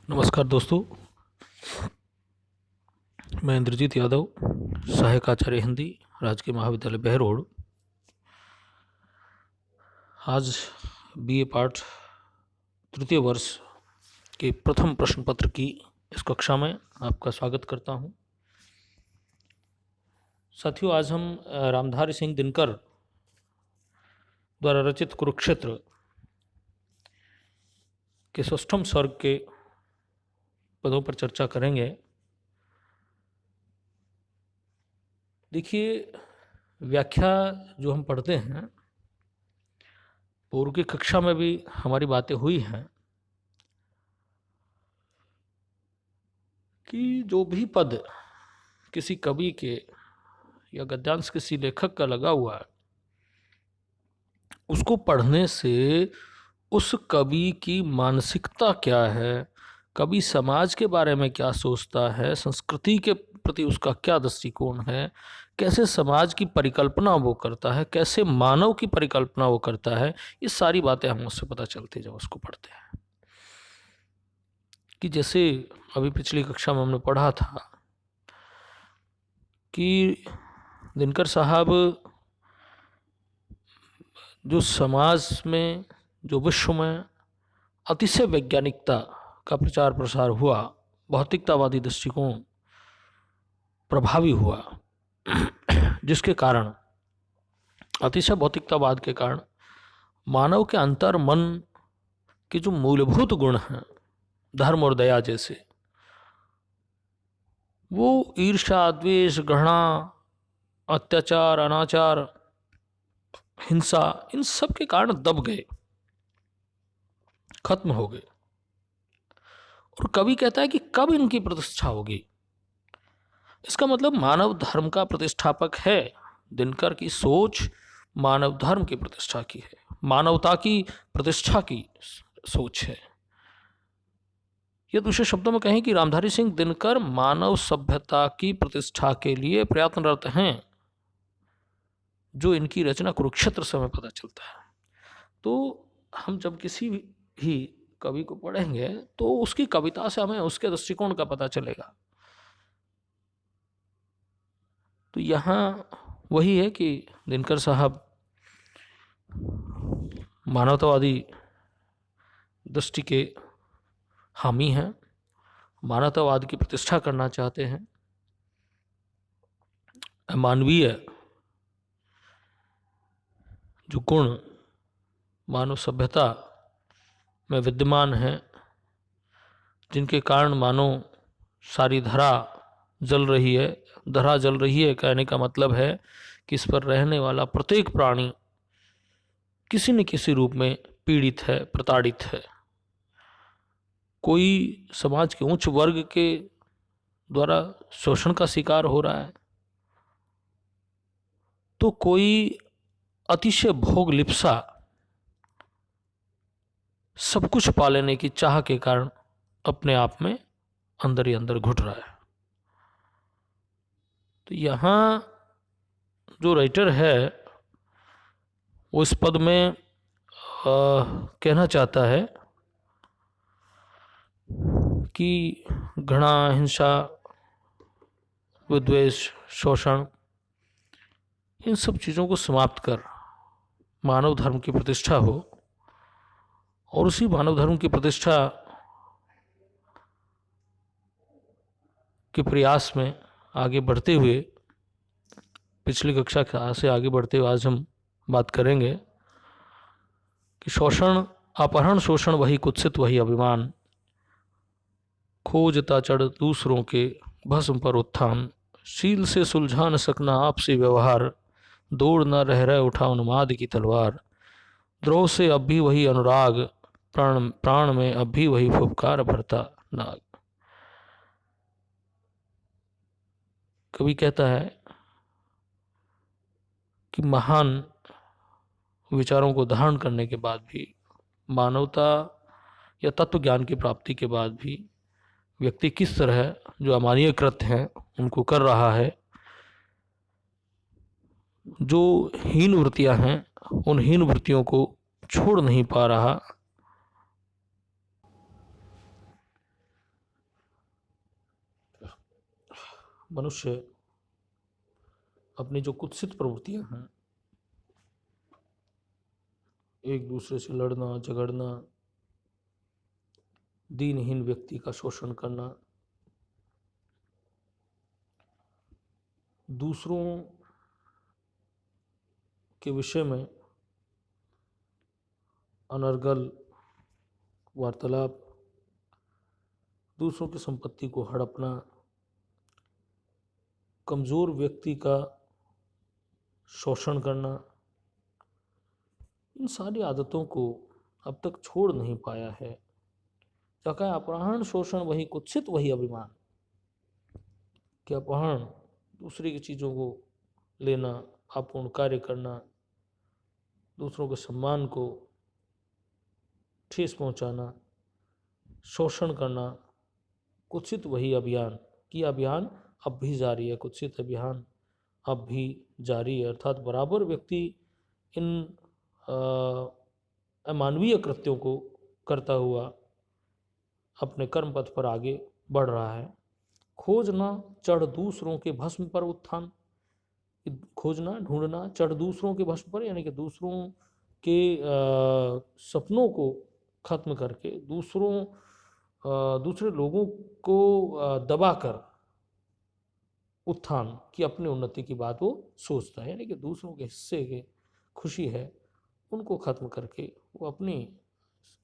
नमस्कार दोस्तों। मैं इंद्रजीत यादव, सहायक आचार्य हिंदी, राजकीय महाविद्यालय बहरोड। आज बीए पाठ तृतीय वर्ष के प्रथम प्रश्न पत्र की इस कक्षा में आपका स्वागत करता हूं। साथियों, आज हम रामधारी सिंह दिनकर द्वारा रचित कुरुक्षेत्र के षष्ठम सर्ग के पदों पर चर्चा करेंगे। देखिए, व्याख्या जो हम पढ़ते हैं, पूर्व की कक्षा में भी हमारी बातें हुई हैं कि जो भी पद किसी कवि के या गद्यांश किसी लेखक का लगा हुआ है, उसको पढ़ने से उस कवि की मानसिकता क्या है, कवि समाज के बारे में क्या सोचता है, संस्कृति के प्रति उसका क्या दृष्टिकोण है, कैसे समाज की परिकल्पना वो करता है, कैसे मानव की परिकल्पना वो करता है, ये सारी बातें हमें उससे पता चलती है जब उसको पढ़ते हैं। कि जैसे अभी पिछली कक्षा में हमने पढ़ा था कि दिनकर साहब जो समाज में, जो विश्व में अतिशय वैज्ञानिकता का प्रचार प्रसार हुआ, भौतिकतावादी दृष्टिकोण प्रभावी हुआ, जिसके कारण, अतिशय भौतिकतावाद के कारण मानव के अंतर मन के जो मूलभूत गुण हैं, धर्म और दया जैसे, वो ईर्ष्या, द्वेष, घृणा, अत्याचार, अनाचार, हिंसा, इन सब के कारण दब गए, खत्म हो गए। और कवि कहता है कि कब इनकी प्रतिष्ठा होगी। इसका मतलब मानव धर्म का प्रतिष्ठापक है। दिनकर की सोच मानव धर्म की प्रतिष्ठा की है, मानवता की प्रतिष्ठा की सोच है। यह दूसरे शब्दों में कहें कि रामधारी सिंह दिनकर मानव सभ्यता की प्रतिष्ठा के लिए प्रयत्नरत हैं, जो इनकी रचना कुरुक्षेत्र से हमें पता चलता है। तो हम जब किसी भी कवि को पढ़ेंगे तो उसकी कविता से हमें उसके दृष्टिकोण का पता चलेगा। तो यहाँ वही है कि दिनकर साहब मानवतावादी दृष्टि के हामी हैं, मानवतावाद की प्रतिष्ठा करना चाहते हैं, मानवीय जो गुण मानव सभ्यता में विद्यमान है, जिनके कारण मानो सारी धरा जल रही है। धरा जल रही है कहने का मतलब है कि इस पर रहने वाला प्रत्येक प्राणी किसी न किसी रूप में पीड़ित है, प्रताड़ित है। कोई समाज के उच्च वर्ग के द्वारा शोषण का शिकार हो रहा है, तो कोई अतिशय भोग लिप्सा, सब कुछ पा लेने की चाह के कारण अपने आप में अंदर ही अंदर घुट रहा है। तो यहाँ जो राइटर है वो इस पद में कहना चाहता है कि घृणा, हिंसा, विद्वेष, शोषण, इन सब चीज़ों को समाप्त कर मानव धर्म की प्रतिष्ठा हो, और उसी मानव धर्म की प्रतिष्ठा के प्रयास में आगे बढ़ते हुए, पिछली कक्षा से आगे बढ़ते हुए आज हम बात करेंगे कि शोषण, अपहरण, शोषण वही कुत्सित वही अभिमान, खोजता चढ़ दूसरों के भस्म पर उत्थान, शील से सुलझा न सकना आपसी व्यवहार, दौड़ न रह उठा उन्माद की तलवार, द्रोह से अब भी वही अनुराग, प्राण प्राण में अब भी वही फुफकार भरता नाग। कवि कहता है कि महान विचारों को धारण करने के बाद भी, मानवता या तत्व ज्ञान की प्राप्ति के बाद भी व्यक्ति किस तरह जो अमानवीय कृत्य हैं उनको कर रहा है, जो हीन वृत्तियां हैं उन हीन वृत्तियों को छोड़ नहीं पा रहा, मनुष्य अपनी जो कुत्सित प्रवृत्तियां हैं, एक दूसरे से लड़ना झगड़ना, दीनहीन व्यक्ति का शोषण करना, दूसरों के विषय में अनर्गल वार्तालाप, दूसरों की संपत्ति को हड़पना, कमज़ोर व्यक्ति का शोषण करना, इन सारी आदतों को अब तक छोड़ नहीं पाया है। क्या अपहरण शोषण वही कुत्सित वही अभिमान, कि अपहरण दूसरे की चीज़ों को लेना, अपूर्ण कार्य करना, दूसरों के सम्मान को ठेस पहुंचाना, शोषण करना, कुत्सित वही अभियान, कि अभियान अब भी जारी है, कुत्सित अभियान अब भी जारी है। अर्थात बराबर व्यक्ति इन अमानवीय कृत्यों को करता हुआ अपने कर्म पथ पर आगे बढ़ रहा है। खोजना चढ़ दूसरों के भस्म पर उत्थान, खोजना ढूंढना चढ़ दूसरों के भस्म पर, यानी कि दूसरों के सपनों को खत्म करके, दूसरे लोगों को दबाकर उत्थान की अपनी उन्नति की बात वो सोचता है, यानी कि दूसरों के हिस्से के खुशी है उनको खत्म करके वो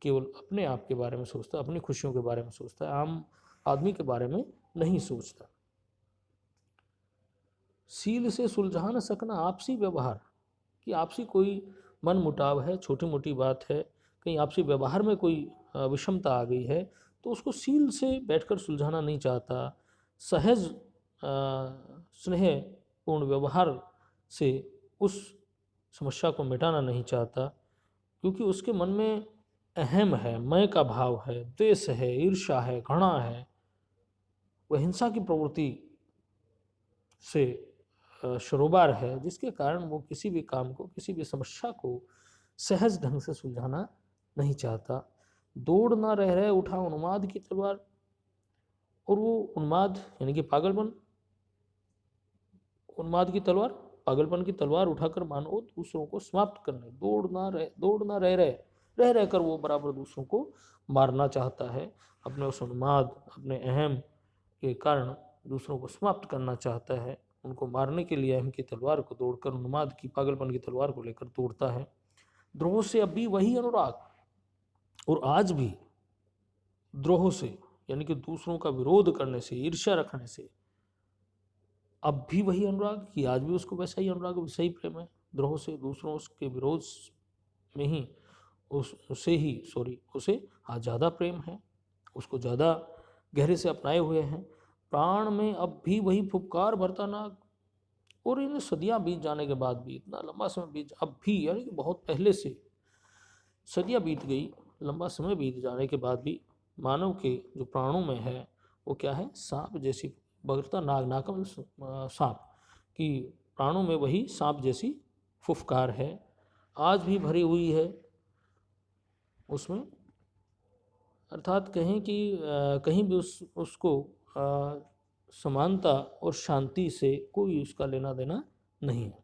केवल अपने आप के बारे में सोचता है, अपनी खुशियों के बारे में सोचता है, आम आदमी के बारे में नहीं सोचता। सील से सुलझा न सकना आपसी व्यवहार, कि आपसी कोई मन मुटाव है, छोटी मोटी बात है, कहीं आपसी व्यवहार में कोई विषमता आ गई है, तो उसको सील से बैठकर सुलझाना नहीं चाहता, सहज स्नेह पूर्ण व्यवहार से उस समस्या को मिटाना नहीं चाहता, क्योंकि उसके मन में अहम है, मैं का भाव है, द्वेष है, ईर्ष्या है, घृणा है, वह हिंसा की प्रवृत्ति से शरोबार है, जिसके कारण वो किसी भी काम को, किसी भी समस्या को सहज ढंग से सुलझाना नहीं चाहता। दौड़ ना रह रहे उठा उन्माद की तलवार, और वो उन्माद यानी कि पागलपन, उन्माद की तलवार, पागलपन की तलवार उठाकर मानो दूसरों को समाप्त करने, दौड़ ना रह रहकर वो बराबर दूसरों को मारना चाहता है, अपने उस उन्माद, अपने अहम के कारण दूसरों को समाप्त करना चाहता है, उनको मारने के लिए अहम की तलवार को दौड़कर उन्माद की, पागलपन की तलवार को लेकर दौड़ता है। द्रोह से अब भी वही अनुराग, और आज भी द्रोह से यानी कि दूसरों का विरोध करने से, ईर्ष्या रखने से अब भी वही अनुराग, कि आज भी उसको वैसा ही अनुराग, वैसा ही प्रेम है। द्रोह से, दूसरों के विरोध में ही उसे आज ज़्यादा प्रेम है, उसको ज़्यादा गहरे से अपनाए हुए हैं। प्राण में अब भी वही फुफकार भरता नाग, और इन सदियां बीत जाने के बाद भी, इतना लंबा समय बीत, अब भी यानी कि बहुत पहले से सदियां बीत गई, लंबा समय बीत जाने के बाद भी मानव के जो प्राणों में है वो क्या है, सांप जैसी बगरता नाग, नाकम सांप, कि प्राणों में वही सांप जैसी फुफकार है, आज भी भरी हुई है उसमें। अर्थात कहें कि कहीं भी उसको समानता और शांति से कोई उसका लेना देना नहीं है।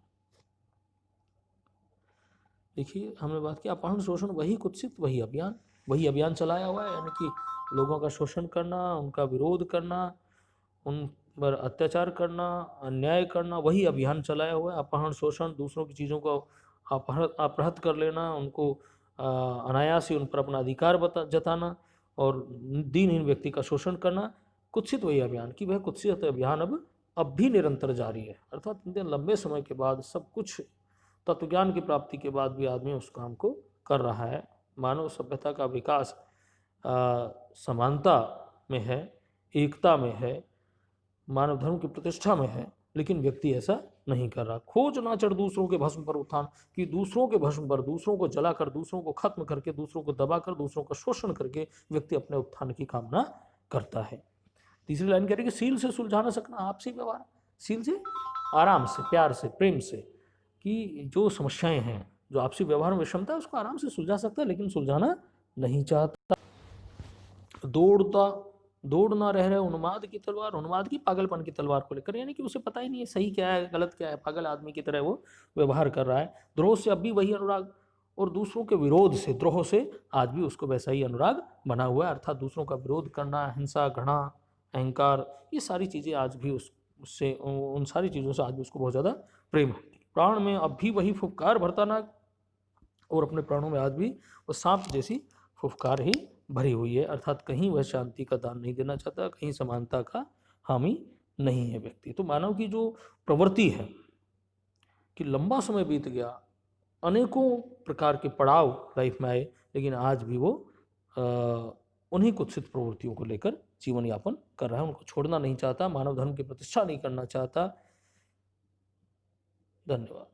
देखिए, हमने बात की अपहरण शोषण वही कुत्सित वही अभियान चलाया हुआ है, यानी कि लोगों का शोषण करना, उनका विरोध करना, उन पर अत्याचार करना, अन्याय करना, वही अभियान चलाया हुआ है। अपहरण शोषण, दूसरों की चीज़ों को अपहृत कर लेना, उनको अनायास ही उन पर अपना अधिकार जताना और दीनहीन व्यक्ति का शोषण करना, कुत्सित वही अभियान, कि वह कुत्सित अभियान अब भी निरंतर जारी है। अर्थात इतने लंबे समय के बाद, सब कुछ तत्वज्ञान की प्राप्ति के बाद भी आदमी उस काम को कर रहा है। मानव सभ्यता का विकास समानता में है, एकता में है, मानव धर्म की प्रतिष्ठा में है, लेकिन व्यक्ति ऐसा नहीं कर रहा। खोज ना चढ़ दूसरों के भस्म पर उत्थान, कि दूसरों के भस्म पर, दूसरों को जलाकर, दूसरों को खत्म करके, दूसरों को दबाकर, दूसरों का शोषण करके व्यक्ति अपने उत्थान की कामना करता है। तीसरी लाइन कह रही है कि सील से सुलझा ना सकना आपसी व्यवहार, सील से आराम से, प्यार से, प्रेम से, कि जो समस्याएं हैं, जो आपसी व्यवहार में विषमता है, उसको आराम से सुलझा सकता है, लेकिन सुलझाना नहीं चाहता। दौड़ता दौड़ ना रह रहे उन्माद की तलवार, उन्माद की पागलपन की तलवार को लेकर, यानी कि उसे पता ही नहीं है सही क्या है गलत क्या है, पागल आदमी की तरह वो व्यवहार कर रहा है। द्रोह से अब भी वही अनुराग, और दूसरों के विरोध से, द्रोह से आज भी उसको वैसा ही अनुराग बना हुआ है, अर्थात दूसरों का विरोध करना, हिंसा, घृणा, अहंकार, ये सारी चीज़ें आज भी उससे, उन सारी चीज़ों से आज भी उसको बहुत ज़्यादा प्रेम है। प्राण में अब भी वही फुफकार भरता नाग, और अपने प्राणों में आज भी वो सांप जैसी फुफकार ही भरी हुई है, अर्थात कहीं वह शांति का दान नहीं देना चाहता, कहीं समानता का हामी नहीं है व्यक्ति। तो मानव की जो प्रवृत्ति है कि लंबा समय बीत गया, अनेकों प्रकार के पड़ाव लाइफ में आए, लेकिन आज भी वो उन्हीं कुत्सित प्रवृत्तियों को लेकर जीवन यापन कर रहा है, उनको छोड़ना नहीं चाहता, मानव धर्म की प्रतिष्ठा नहीं करना चाहता। धन्यवाद।